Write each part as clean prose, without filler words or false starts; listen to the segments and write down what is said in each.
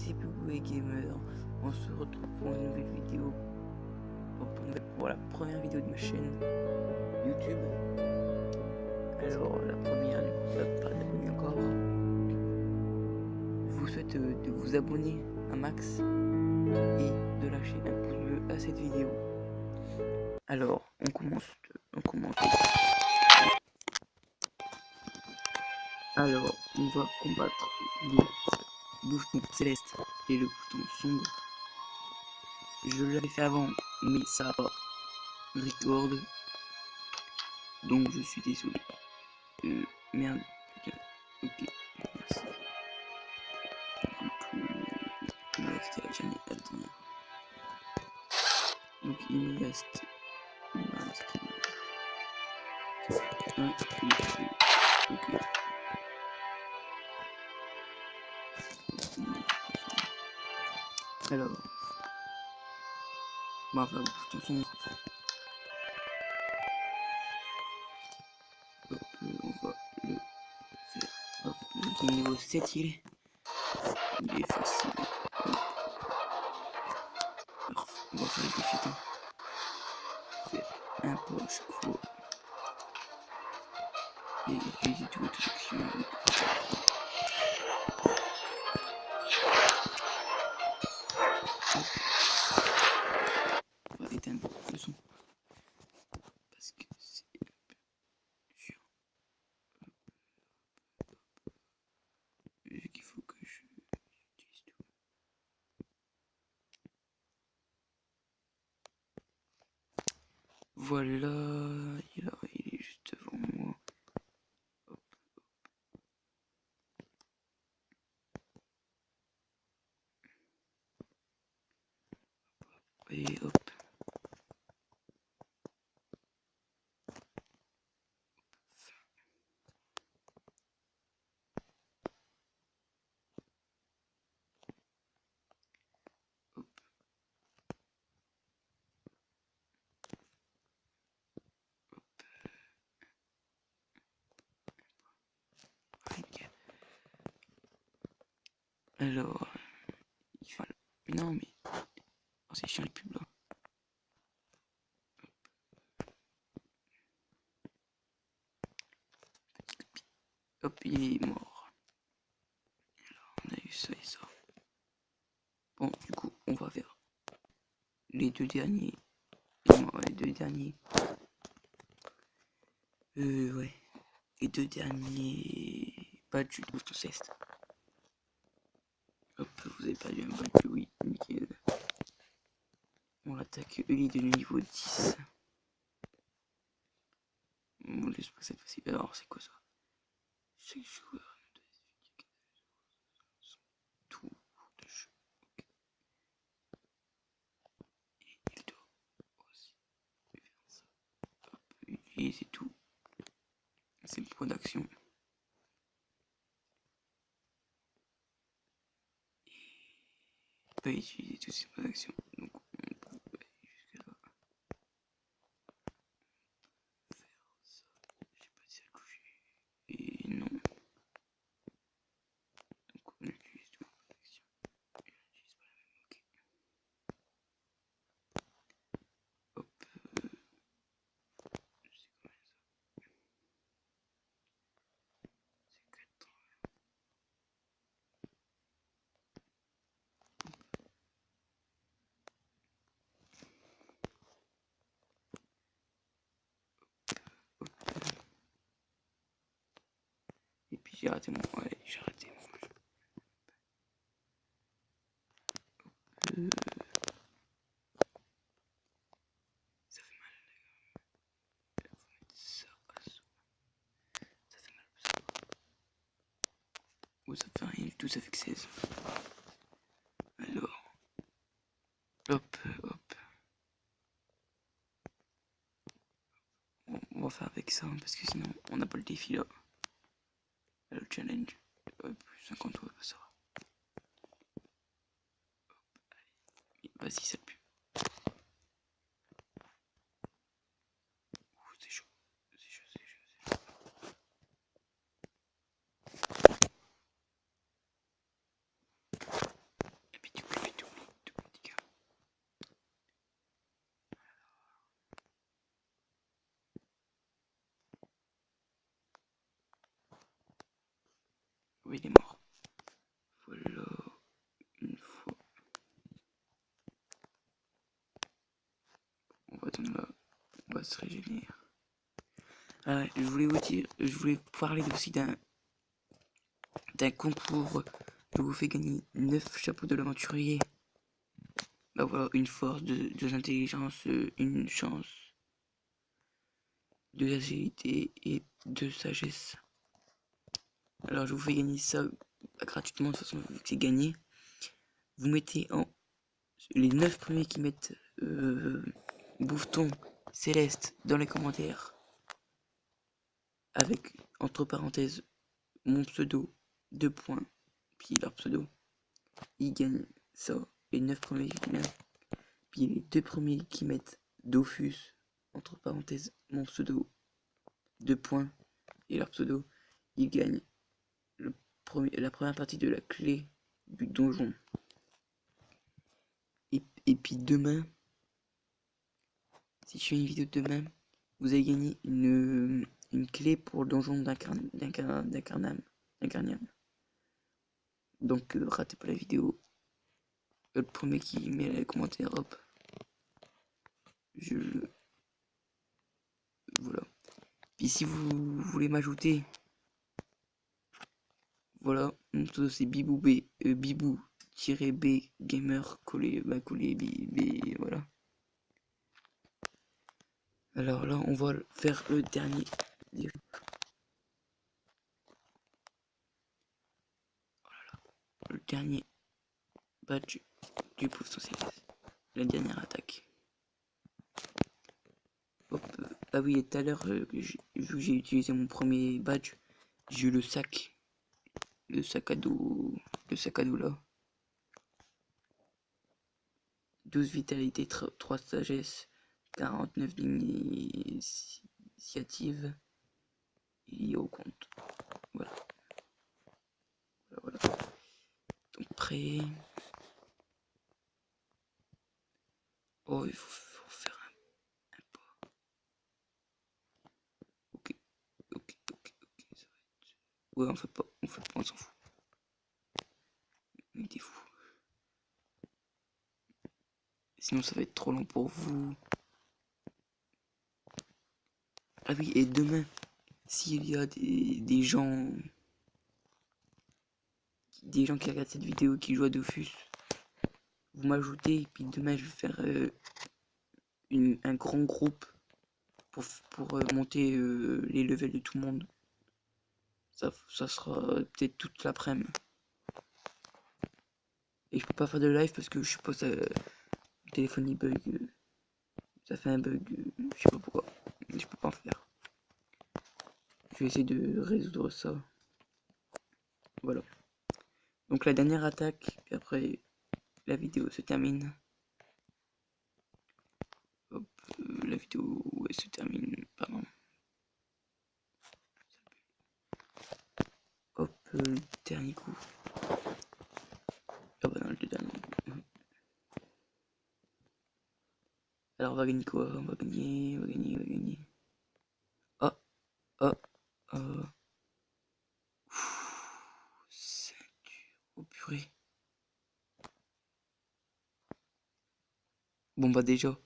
c'est Pugoué Gamer. On se retrouve pour une nouvelle vidéo. Pour la première vidéo de ma chaîne YouTube. Alors, la première, du coup, ça pas d'abonner encore. Je vous souhaite de vous abonner un max et de lâcher un pouce bleu à cette vidéo. Alors, on commence. Alors, on va combattre le bouton céleste et le bouton sombre. Je l'avais fait avant, mais ça n'a pas record. Donc je suis désolé. Merde, putain. Ok, merci. Du coup, il me reste la chaîne à tenir. Donc il me reste un, ok. Alors, on va faire le bouton sombre. Hop, on va le faire. Hop, le niveau 7 il est facile. Hop. Alors, on va faire le défi. Faire un peu à chaque fois. Et utiliser toutes les actions. On va éteindre le son. Parce que c'est un peu chiant. Vu qu'il faut que j'utilise tout. Voilà, il est juste devant moi. Hop, et hop. Alors, il faut... Non mais... Oh, c'est chiant les pubs là. Hop, il est mort. Alors, on a eu ça et ça. Bon, du coup, on va faire les deux derniers. Les deux derniers. Ouais. Les deux derniers badges du boost cest. Hop, vous avez perdu un badge, oui, nickel. On attaque Uli de niveau 10. On laisse pas cette fois-ci. Alors, c'est quoi ça? Chaque joueur son tour de jeu. Okay. Et il doit aussi faire ça. Hop, utiliser tout. C'est le point d'action. Il peut utiliser tous ces points d'action. Donc, on peut aller jusque là. Faire ça. Je sais pas si ça a touché. Et non. Donc, on utilise tout les points d'action. Et on n'utilise pas la même. Ok. Hop. C'est combien ça? C'est 4. Et puis j'ai raté mon... Ouais, j'ai raté mon jeu. Ça fait mal. Faut mettre ça à ça. Ça fait mal. Ça. Oh, ça fait rien du tout, ça fait que 16. Alors. Hop, hop. On va faire avec ça, hein, parce que sinon on n'a pas le défi là. Le challenge. Plus 50 ouais, ça va. Vas-y, ça pue. C'est chaud. C'est chaud, c'est chaud, c'est chaud. Oui, il est mort. Voilà, une fois. On va attendre là. On va se régénérer. Ah, je voulais vous dire, je voulais parler aussi d'un concours. Je vous fais gagner 9 chapeaux de l'aventurier. Bah voilà, une force, deux intelligences, une chance, 2 agilité et 2 sagesse. Alors je vous fais gagner ça gratuitement, de toute façon vu que c'est gagné. Vous mettez en les 9 premiers qui mettent Bouffeton Céleste dans les commentaires avec entre parenthèses mon pseudo 2 points puis leur pseudo, ils gagnent ça. Les 9 premiers qui gagnent. Puis les 2 premiers qui mettent Dofus entre parenthèses mon pseudo 2 points et leur pseudo, ils gagnent la première partie de la clé du donjon. Et puis demain, si je fais une vidéo demain, vous allez gagner une clé pour le donjon d'Incarniam. Donc ratez pas la vidéo. Le premier qui met les commentaires, hop. Voilà. Puis si vous voulez m'ajouter, voilà, mon pseudo c'est bibou-b gamer collé b, voilà. Alors là, on va faire le dernier. Le dernier badge du Bouffeton Céleste. La dernière attaque. Hop. Ah oui, tout à l'heure, vu que j'ai utilisé mon premier badge, j'ai eu le sac. Le sac à dos. Le sac à dos là. 12 vitalité, 3 sagesse, 49 d'initiative. Il est au compte. Voilà. Voilà. Donc prêt. Oh, il faut faire un pas. Ok. Ça va être. Ouais, on fait pas, on s'en fout. Il est fou. Sinon, ça va être trop long pour vous. Ah oui, et demain, s'il y a des gens qui regardent cette vidéo qui jouent à Dofus, vous m'ajoutez et puis demain je vais faire un grand groupe pour monter les levels de tout le monde. Ça sera peut-être toute l'après-midi. Et je peux pas faire de live parce que je sais pas, le téléphone il bug. Ça fait un bug, je sais pas pourquoi. Mais je peux pas en faire. Je vais essayer de résoudre ça. Voilà. Donc la dernière attaque, puis après la vidéo se termine. Hop, la vidéo elle se termine, pardon. Hop, le dernier coup. Ah bah non, le dernier. Alors on va gagner quoi? On va gagner. Oh, oh, oh. C'est dur. Oh purée. Bon bah déjà.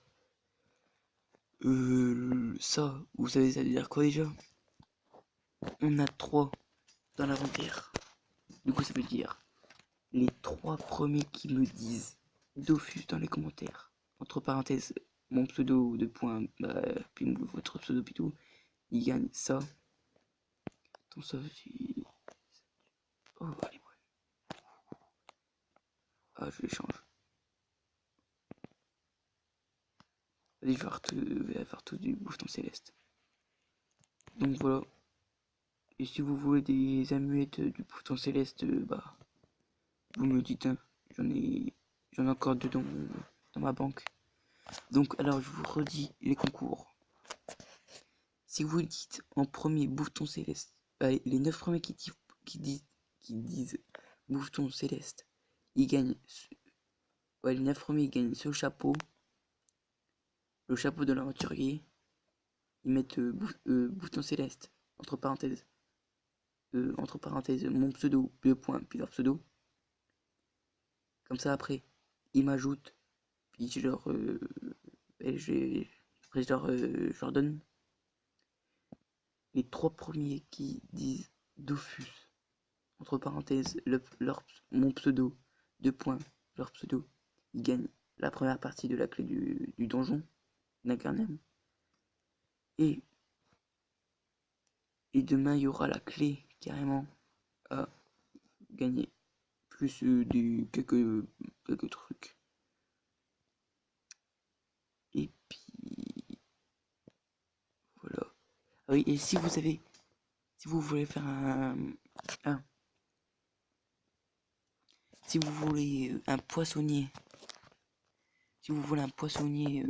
Ça, vous savez ça veut dire quoi déjà? On a 3 dans l'inventaire. Du coup ça veut dire les 3 premiers qui me disent Dofus dans les commentaires. Entre parenthèses, mon pseudo de points, bah, puis votre pseudo puis tout, ils gagnent ça. Donc ça fait... Oh, allez, ouais. Ah, je les change. Vas-y, je vais faire tout du Bouffeton Céleste. Donc voilà. Et si vous voulez des amulettes du Bouffeton Céleste, bah, vous me dites, hein. J'en ai encore 2 dans ma banque. Donc alors, je vous redis les concours. Si vous dites en premier Bouffeton Céleste, les 9 premiers qui disent Bouffeton Céleste, ils gagnent. Ouais, les 9 premiers ils gagnent ce chapeau. Le chapeau de l'aventurier. Ils mettent Bouffeton Céleste, entre parenthèses. entre parenthèses, mon pseudo, 2 points, puis leur pseudo. Comme ça, après, ils m'ajoutent, puis je leur, et après, je leur donne les 3 premiers qui disent Dofus, entre parenthèses, mon pseudo, 2 points, leur pseudo, ils gagnent la première partie de la clé du donjon d'Incarnam. Et demain, il y aura la clé, carrément, à gagner. Plus quelques trucs. Et puis, voilà. Ah oui, et si vous voulez faire si vous voulez un poissonnier, si vous voulez un poissonnier,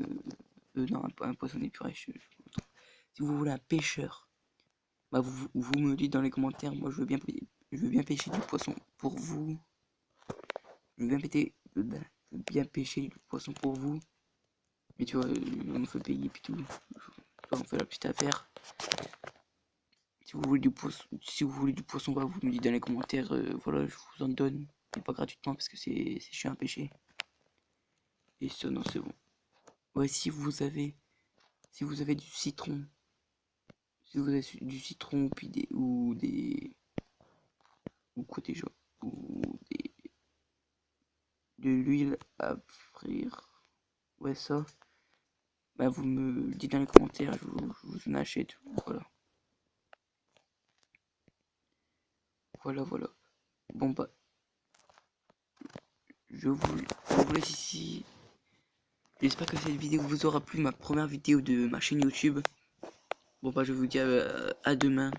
non, un poissonnier purée, si vous voulez un pêcheur, bah vous me dites dans les commentaires, moi je veux bien pêcher du poisson pour vous. Je veux bien pêcher du poisson pour vous. Mais tu vois, on me fait payer puis tout. On fait la petite affaire. Si vous voulez du poisson, bah, vous me dites dans les commentaires, voilà, je vous en donne. Mais pas gratuitement parce que c'est chiant à pêcher. Et ça, non, c'est bon. Ouais, si vous avez du citron, si vous avez du citron, puis ou quoi déjà, ou de l'huile à frire, ouais, ça, bah, vous me dites dans les commentaires, je vous en achète, voilà. Voilà. Bon, bah, je vous laisse ici. J'espère que cette vidéo vous aura plu, ma première vidéo de ma chaîne YouTube. Bon, bah, je vous dis à demain.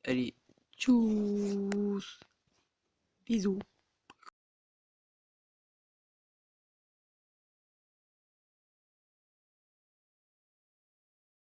Allez, tchuss, bisous.